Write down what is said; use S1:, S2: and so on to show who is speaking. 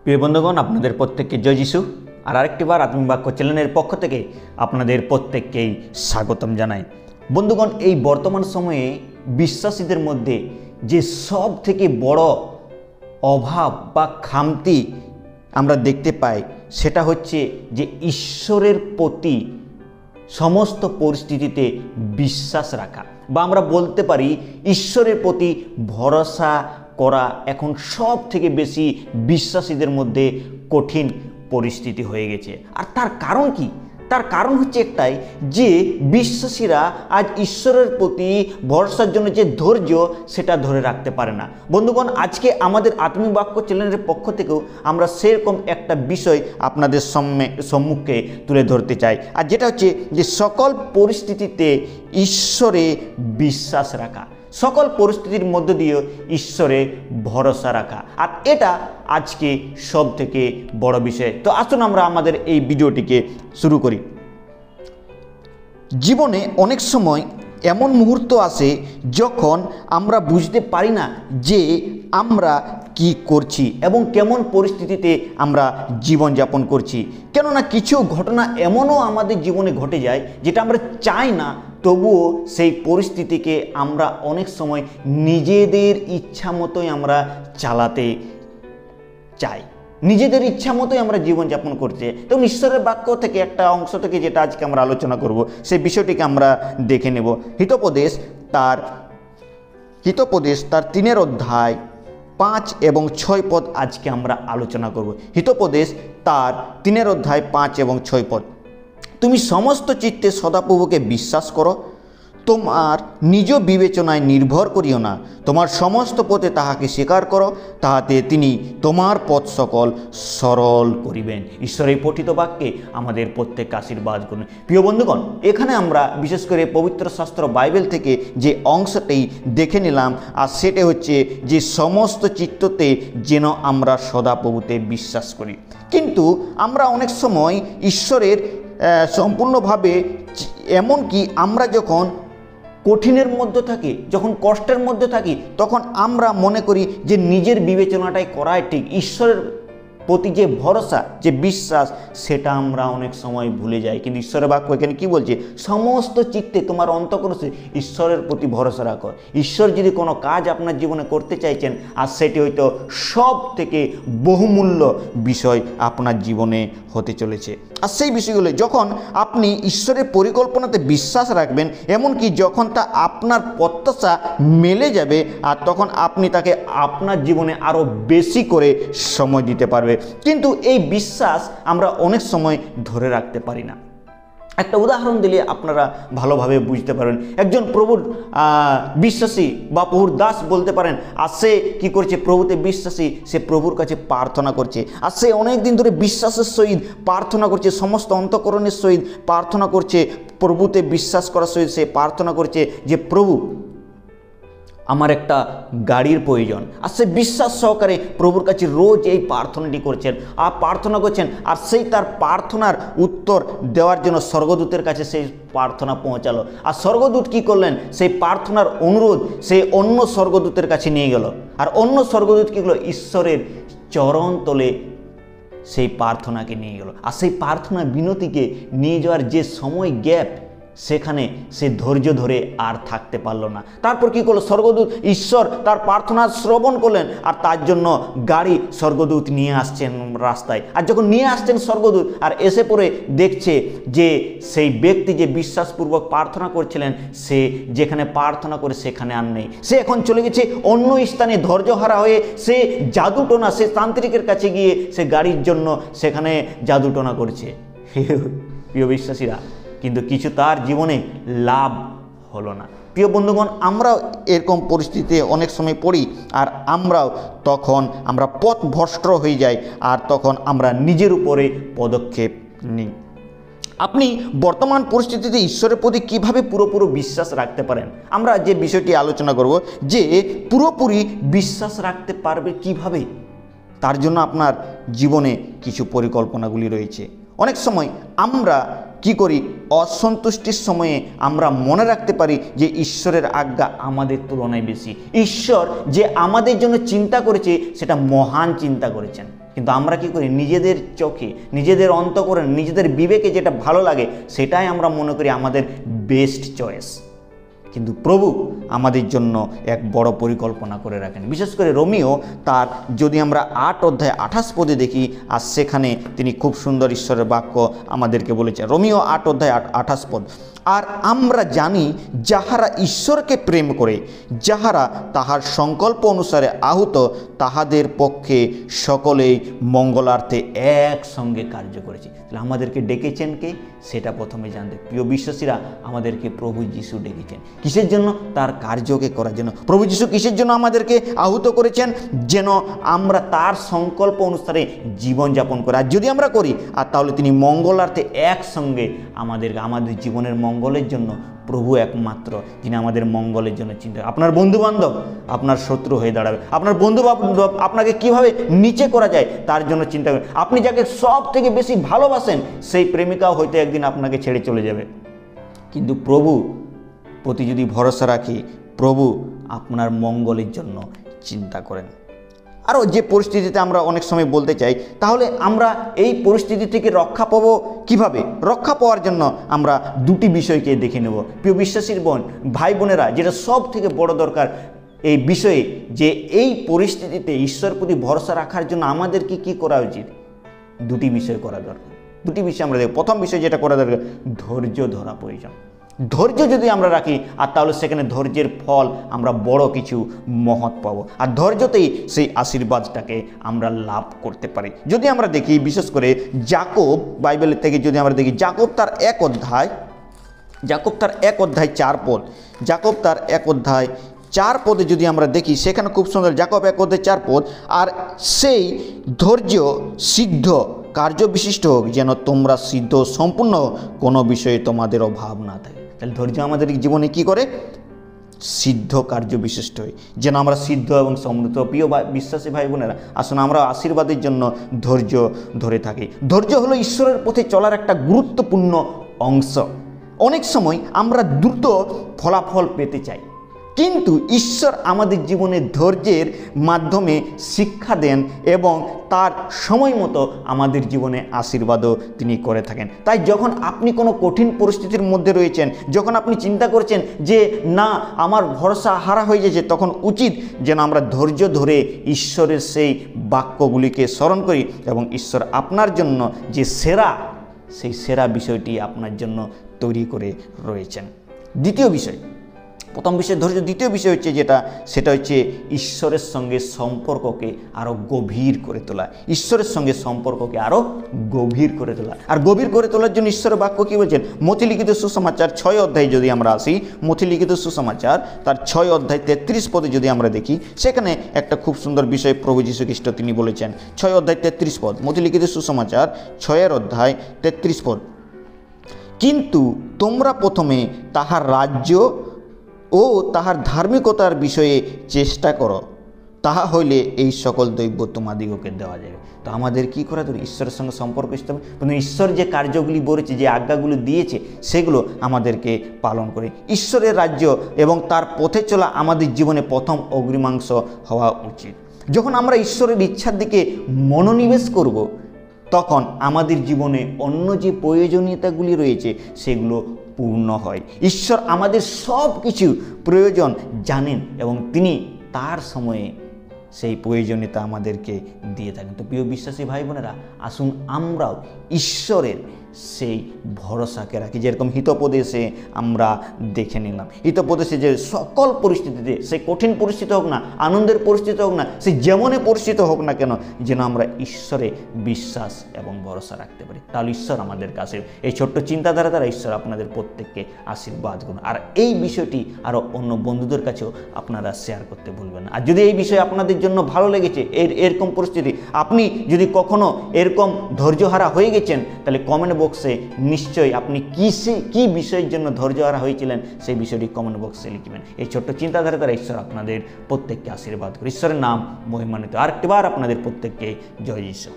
S1: প্রিয় বন্ধুগণ, আপনাদের প্রত্যেককে জয় যিশু। আর আরেকটিবার আত্মিক বাক্য চ্যানেলের পক্ষ থেকে আপনাদের প্রত্যেককেই স্বাগতম জানাই। বন্ধুগণ, এই বর্তমান সময়ে বিশ্বাসীদের মধ্যে যে সব থেকে বড় অভাব বা খামতি আমরা দেখতে পাই, সেটা হচ্ছে যে ঈশ্বরের প্রতি সমস্ত পরিস্থিতিতে বিশ্বাস রাখা, বা আমরা বলতে পারি ঈশ্বরের প্রতি ভরসা করা এখন সব থেকে বেশি বিশ্বাসীদের মধ্যে কঠিন পরিস্থিতি হয়ে গেছে। আর তার কারণ কি? তার কারণ হচ্ছে একটাই, যে বিশ্বাসীরা আজ ঈশ্বরের প্রতি ভরসার জন্য যে ধৈর্য, সেটা ধরে রাখতে পারে না। বন্ধুগণ, আজকে আমাদের আত্মিক বাক্য চ্যানেলের পক্ষ থেকেও আমরা সেরকম একটা বিষয় আপনাদের সম্মুখে তুলে ধরতে চাই, আর যেটা হচ্ছে যে সকল পরিস্থিতিতে ঈশ্বরে বিশ্বাস রাখা, সকল পরিস্থিতির মধ্য দিয়ে ঈশ্বরে ভরসা রাখা। আর এটা আজকে সব থেকে বড় বিষয়। তো আসুন আমরা আমাদের এই ভিডিওটিকে শুরু করি। জীবনে অনেক সময় এমন মুহূর্ত আসে যখন আমরা বুঝতে পারি না যে আমরা কি করছি এবং কেমন পরিস্থিতিতে আমরা জীবনযাপন করছি। কেননা কিছু ঘটনা এমনও আমাদের জীবনে ঘটে যায় যেটা আমরা চাই না, তবুও সেই পরিস্থিতিকে আমরা অনেক সময় নিজেদের ইচ্ছা মতোই আমরা চালাতে চাই, নিজেদের ইচ্ছা মতোই আমরা জীবনযাপন করছি। এবং ঈশ্বরের বাক্য থেকে একটা অংশ থেকে যেটা আজকে আমরা আলোচনা করব, সেই বিষয়টিকে আমরা দেখে নেব। হিতোপদেশ তার 3 অধ্যায় 5 এবং 6 পদ আজকে আমরা আলোচনা করব। হিতোপদেশ তার 3 অধ্যায় 5 এবং 6 পদ। তুমি সমস্ত চিত্তে সদাপ্রভুকে বিশ্বাস করো, তোমার নিজ বিবেচনায় নির্ভর করিও না, তোমার সমস্ত পথে তাহাকে স্বীকার করো, তাহাতে তিনি তোমার পথ সকল সরল করিবেন। ঈশ্বরের পঠিত বাক্যে আমাদের প্রত্যেক আশীর্বাদ করুন। প্রিয় বন্ধুগণ, এখানে আমরা বিশেষ করে পবিত্র শাস্ত্র বাইবেল থেকে যে অংশটি দেখে নিলাম, আর সেটা হচ্ছে যে সমস্ত চিত্ততে যেন আমরা সদাপ্রভুতে বিশ্বাস করি। কিন্তু আমরা অনেক সময় ঈশ্বরের সম্পূর্ণভাবে, এমনকি আমরা যখন কঠিনের মধ্যে থাকি, যখন কষ্টের মধ্যে থাকি, তখন আমরা মনে করি যে নিজের বিবেচনাটাই করাই ঠিক। ঈশ্বরের প্রতি যে ভরসা, যে বিশ্বাস, সেটা আমরা অনেক সময় ভুলে যাই। কিন্তু ঈশ্বরের বাক্য এখানে কি বলছে? সমস্ত চিত্তে তোমার অন্তঃকরণে ঈশ্বরের প্রতি ভরসা রাখো। ঈশ্বর যদি কোনো কাজ আপনার জীবনে করতে চাইছেন, আর সেটি হয়তো সব থেকে বহুমূল্য বিষয় আপনার জীবনে হতে চলেছে। আর সেই বিষয়গুলো যখন আপনি ঈশ্বরের পরিকল্পনাতে বিশ্বাস রাখবেন, এমনকি যখন তা আপনার প্রত্যাশা মেলে যাবে, আর তখন আপনি তাকে আপনার জীবনে আরও বেশি করে সময় দিতে পারবে। কিন্তু এই বিশ্বাস আমরা অনেক সময় ধরে রাখতে পারি না। একটা উদাহরণ দিলে আপনারা ভালোভাবে বুঝতে পারবেন। একজন প্রভুর বিশ্বাসী বা প্রভুর দাস বলতে পারেন, আর সে কী করছে? প্রভুতে বিশ্বাসী, সে প্রভুর কাছে প্রার্থনা করছে, আর সে অনেক দিন ধরে বিশ্বাসের সহিত প্রার্থনা করছে, সমস্ত অন্তঃকরণের সহিত প্রার্থনা করছে, প্রভুতে বিশ্বাস করার সহিত সে প্রার্থনা করছে যে প্রভু, আমার একটা গাড়ির প্রয়োজন। আর সে বিশ্বাস সহকারে প্রভুর কাছে রোজ এই প্রার্থনাটি করছেন আর প্রার্থনা করছেন, আর সেই তার প্রার্থনার উত্তর দেওয়ার জন্য স্বর্গদূতের কাছে সেই প্রার্থনা পৌঁছালো। আর স্বর্গদূত কি করলেন? সেই প্রার্থনার অনুরোধ সেই অন্য স্বর্গদূতের কাছে নিয়ে গেল, আর অন্য স্বর্গদূত কী করলো? ঈশ্বরের চরণ তলে সেই প্রার্থনাকে নিয়ে গেল। আর সেই প্রার্থনা বিনতিকে নিয়ে যাওয়ার যে সময় গ্যাপ, সেখানে সে ধৈর্য ধরে আর থাকতে পারলো না। তারপর কি করলো? স্বর্গদূত ঈশ্বর তার প্রার্থনা শ্রবণ করলেন, আর তার জন্য গাড়ি স্বর্গদূত নিয়ে আসছেন রাস্তায়। আর যখন নিয়ে আসছেন স্বর্গদূত, আর এসে পড়ে দেখছে যে সেই ব্যক্তি যে বিশ্বাসপূর্বক প্রার্থনা করছিলেন, সে যেখানে প্রার্থনা করে সেখানে আর নেই। সে এখন চলে গেছে অন্য স্থানে, ধৈর্যহারা হয়ে সে জাদুটোনা, সে তান্ত্রিকের কাছে গিয়ে সে গাড়ির জন্য সেখানে জাদুটোনা করছে। প্রিয় বিশ্বাসীরা, কিন্তু কিছু তার জীবনে লাভ হলো না। প্রিয় বন্ধুগণ, আমরাও এরকম পরিস্থিতিতে অনেক সময় পড়ি, আর আমরাও তখন আমরা পথভ্রষ্ট হয়ে যাই, আর তখন আমরা নিজের উপরে পদক্ষেপ নিই। আপনি বর্তমান পরিস্থিতিতে ঈশ্বরের প্রতি কীভাবে পুরোপুরি বিশ্বাস রাখতে পারেন, আমরা যে বিষয়টি আলোচনা করব, যে পুরোপুরি বিশ্বাস রাখতে পারবে কিভাবে, তার জন্য আপনার জীবনে কিছু পরিকল্পনাগুলি রয়েছে। অনেক সময় আমরা কি করি? অসন্তুষ্টির সময়ে আমরা মনে রাখতে পারি যে ঈশ্বরের আজ্ঞা আমাদের তুলনায় বেশি। ঈশ্বর যে আমাদের জন্য চিন্তা করেছে, সেটা মহান চিন্তা করেছেন। কিন্তু আমরা কি করি, নিজেদের চোখে, নিজেদের অন্তঃকরণে, নিজেদের বিবেকে যেটা ভালো লাগে সেটাই আমরা মনে করি আমাদের বেস্ট চয়েস। কিন্তু প্রভু আমাদের জন্য এক বড় পরিকল্পনা করে রাখেন। বিশেষ করে রোমিও তার যদি আমরা 8 অধ্যায় 28 পদে দেখি, আর সেখানে তিনি খুব সুন্দর ঈশ্বরের বাক্য আমাদেরকে বলেছেন। রোমিও 8 অধ্যায় 28 পদ, আর আমরা জানি যাহারা ঈশ্বরকে প্রেম করে, যাহারা তাহার সংকল্প অনুসারে আহুত, তাহাদের পক্ষে সকলেই মঙ্গলার্থে একসঙ্গে কার্য করেছে। তাহলে আমাদেরকে ডেকেছেন কে, সেটা প্রথমে জানতে। প্রিয় বিশ্বাসীরা, আমাদেরকে প্রভু যিশু ডেকেছেন কিসের জন্য? তার কার্যকে করার জন্য। প্রভু যিশু কিসের জন্য আমাদেরকে আহুত করেছেন? যেন আমরা তার সংকল্প অনুসারে জীবনযাপন করি। আর যদি আমরা করি, আর তাহলে তিনি মঙ্গলার্থে একসঙ্গে আমাদের জীবনের মঙ্গলের জন্য, প্রভু একমাত্র তিনি আমাদের মঙ্গলের জন্য চিন্তা। আপনার বন্ধুবান্ধব আপনার শত্রু হয়ে দাঁড়াবে, আপনার বন্ধুবান্ধব আপনাকে কিভাবে নিচে করা যায় তার জন্য চিন্তা করেন। আপনি যাকে সব থেকে বেশি ভালোবাসেন, সেই প্রেমিকাও হয়তো একদিন আপনাকে ছেড়ে চলে যাবে। কিন্তু প্রভু প্রতি যদি ভরসা রাখি, প্রভু আপনার মঙ্গলের জন্য চিন্তা করেন। আরও যে পরিস্থিতিতে আমরা অনেক সময় বলতে চাই, তাহলে আমরা এই পরিস্থিতি থেকে রক্ষা পাবো কিভাবে? রক্ষা পাওয়ার জন্য আমরা দুটি বিষয়কে দেখে নেব। প্রিয় বিশ্বাসীর ভাই বোনেরা, যেটা সব থেকে বড় দরকার এই বিষয়ে, যে এই পরিস্থিতিতে ঈশ্বর প্রতি ভরসা রাখার জন্য আমাদেরকে কি করা উচিত? দুটি বিষয় করা দরকার। দুটি বিষয় আমরা দেখব। প্রথম বিষয় যেটা করা দরকার, ধৈর্য ধরা প্রয়োজন। ধৈর্য যদি আমরা রাখি, আর তাহলে সেখানে ধৈর্যের ফল আমরা বড় কিছু মহৎ পাবো, আর ধৈর্যতেই সেই আশীর্বাদটাকে আমরা লাভ করতে পারি। যদি আমরা দেখি, বিশেষ করে যাকব বাইবেলের থেকে যদি আমরা দেখি, যাকব তার 1 অধ্যায় 4 পদ, যাকব তার 1 অধ্যায় 4 পদে যদি আমরা দেখি, সেখানে খুব সুন্দর, যাকব 1 অধ্যায় 4 পদ, আর সেই ধৈর্য সিদ্ধ কার্য বিশিষ্ট হোক, যেন তোমরা সিদ্ধ সম্পূর্ণ কোনো বিষয়ে তোমাদের অভাব না থাকে। তাহলে ধৈর্য আমাদের জীবনে কি করে? সিদ্ধ কার্য বিশিষ্ট হয়, যেন আমরা সিদ্ধ এবং সমৃদ্ধ। প্রিয় বিশ্বাসী ভাই বোনেরা, আসুন আমরা আশীর্বাদের জন্য ধৈর্য ধরে থাকি। ধৈর্য হলো ঈশ্বরের পথে চলার একটা গুরুত্বপূর্ণ অংশ। অনেক সময় আমরা দ্রুত ফলাফল পেতে চাই, কিন্তু ঈশ্বর আমাদের জীবনে ধৈর্যের মাধ্যমে শিক্ষা দেন এবং তার সময় মতো আমাদের জীবনে আশীর্বাদও তিনি করে থাকেন। তাই যখন আপনি কোনো কঠিন পরিস্থিতির মধ্যে রয়েছেন, যখন আপনি চিন্তা করছেন যে না আমার ভরসা হারা হয়ে যাচ্ছে, তখন উচিত যেন আমরা ধৈর্য ধরে ঈশ্বরের সেই বাক্যগুলিকে স্মরণ করি এবং ঈশ্বর আপনার জন্য যে সেরা, সেই সেরা বিষয়টি আপনার জন্য তৈরি করে রয়েছেন। দ্বিতীয় বিষয়, প্রথম বিষয় ধৈর্য, দ্বিতীয় বিষয় হচ্ছে সেটা হচ্ছে ঈশ্বরের সঙ্গে সম্পর্ককে আরও গভীর করে তোলা। ঈশ্বরের সঙ্গে সম্পর্ককে আরও গভীর করে তোলা। আর গভীর করে তোলার জন্য ঈশ্বরের বাক্য কী বলছেন? মথিলিখিত সুসমাচার 6 অধ্যায়ে যদি আমরা আসি, মথিলিখিত সুসমাচার তার 6 অধ্যায় 33 পদে যদি আমরা দেখি, সেখানে একটা খুব সুন্দর বিষয় প্রভু যীশু খ্রিস্ট তিনি বলেছেন। 6 অধ্যায় 33 পদ, মথিলিখিত সুসমাচার 6 অধ্যায় 33 পদ, কিন্তু তোমরা প্রথমে তাহার রাজ্য ও তাহার ধার্মিকতার বিষয়ে চেষ্টা করো, তাহা হইলে এই সকল দৈব্য তোমাদিগকে দেওয়া যাবে। তো আমাদের কি করা দরকার? ঈশ্বরের সঙ্গে সম্পর্ক স্থাপন, ঈশ্বর যে কার্যগুলি বলেছে, যে আজ্ঞাগুলি দিয়েছে, সেগুলো আমাদেরকে পালন করে ঈশ্বরের রাজ্য এবং তার পথে চলা আমাদের জীবনে প্রথম অগ্রিমাংশ হওয়া উচিত। যখন আমরা ঈশ্বরের ইচ্ছার দিকে মনোনিবেশ করব, তখন আমাদের জীবনে অন্য যে প্রয়োজনীয়তাগুলি রয়েছে সেগুলো পূর্ণ হয়। ঈশ্বর আমাদের সব কিছু প্রয়োজন জানেন এবং তিনি তার সময়ে সেই প্রয়োজনীয়তা আমাদেরকে দিয়ে থাকেন। তো প্রিয় বিশ্বাসী ভাই বোনেরা, আসুন আমরাও ঈশ্বরের সেই ভরসাকে রাখি। যেরকম হিতোপদেশে আমরা দেখে নিলাম, হিতোপদেশে যে সকল পরিস্থিতিতে, সেই কঠিন পরিস্থিতি হোক না, আনন্দের পরিস্থিতি হোক না, সেই যেমনই পরিস্থিতি হোক না কেন, যেন আমরা ঈশ্বরে বিশ্বাস এবং ভরসা রাখতে পারি। তাহলে ঈশ্বর আমাদের কাছে এই ছোট্ট চিন্তাধারা দ্বারা ঈশ্বর আপনাদের প্রত্যেককে আশীর্বাদ করুন। আর এই বিষয়টি আরও অন্য বন্ধুদের কাছেও আপনারা শেয়ার করতে ভুলবেন না। আর যদি এই বিষয় আপনাদের জন্য ভালো লেগেছে, এরকম পরিস্থিতি, আপনি যদি কখনো এরকম ধৈর্যহারা হয়ে গেছেন, তাহলে কমেন্ট বক্সে নিশ্চয়ই আপনি কি বিষয়ের জন্য ধৈর্যহারা হয়েছিলেন সেই বিষয়টি কমেন্ট বক্সে লিখবেন। এই ছোট্ট চিন্তাধারা দ্বারা ঈশ্বর আপনাদের প্রত্যেককে আশীর্বাদ করে। ঈশ্বরের নাম মহিমান্বিত। আরেকটিবার আপনাদের প্রত্যেককে জয় যিশু।